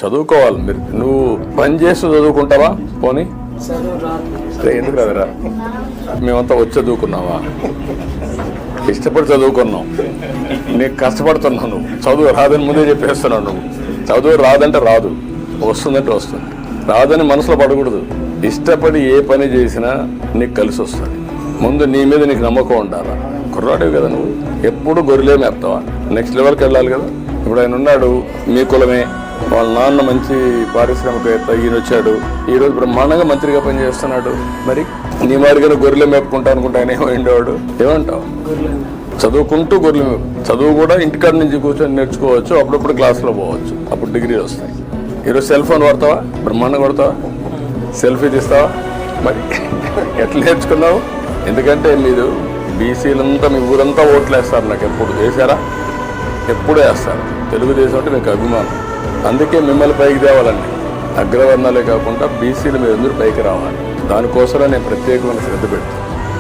చదువుకోవాలి. మీరు నువ్వు పని చేస్తూ చదువుకుంటావా? పోనీ ఎందుకు రాదురా? మేమంతా వచ్చి చదువుకున్నావా? ఇష్టపడి చదువుకున్నాం. నీకు కష్టపడుతున్నావు. నువ్వు చదువు రాదని ముందే చెప్పేస్తున్నావు. నువ్వు చదువు రాదంటే రాదు, వస్తుందంటే వస్తుంది. రాదని మనసులో పడకూడదు. ఇష్టపడి ఏ పని చేసినా నీకు కలిసి వస్తుంది. ముందు నీ మీద నీకు నమ్మకం ఉండాలా. కుర్రాడివి కదా నువ్వు, ఎప్పుడు గొర్రెలే మేపుతావా? నెక్స్ట్ లెవెల్కి వెళ్ళాలి కదా. ఇప్పుడు ఆయన ఉన్నాడు, మీ కులమే, వాళ్ళ నాన్న మంచి పారిశ్రామికవేత్త, ఈయన వచ్చాడు, ఈరోజు బ్రహ్మాండంగా మంత్రిగా పనిచేస్తున్నాడు. మరి నీ మాదిరిగా గొర్రెలే మేపుకుంటా అనుకుంటా ఆయన ఏమైండేవాడు? ఏమంటావు? చదువుకుంటూ గొర్రెలు మేపు. చదువు కూడా ఇంటికాడ నుంచి కూర్చొని నేర్చుకోవచ్చు. అప్పుడప్పుడు క్లాసులో పోవచ్చు, అప్పుడు డిగ్రీలు వస్తాయి. ఈరోజు సెల్ ఫోన్ వాడతావా? బ్రహ్మాండంగా వాడతావా? సెల్ఫీ తీస్తావా? మరి ఎట్లా నేర్చుకున్నావు? ఎందుకంటే మీరు బీసీలంతా మీ ఊరంతా ఓట్లు వేస్తారు. నాకు ఎప్పుడు వేశారా? ఎప్పుడు వేస్తారు. తెలుగుదేశం అంటే మీకు అభిమానం. అందుకే మిమ్మల్ని పైకి తేవాలండి. అగ్రవర్ణాలే కాకుండా బీసీలు మీరు అందరూ పైకి రావాలి. దానికోసమే నేను ప్రత్యేకమైన శ్రద్ధ పెడతాను.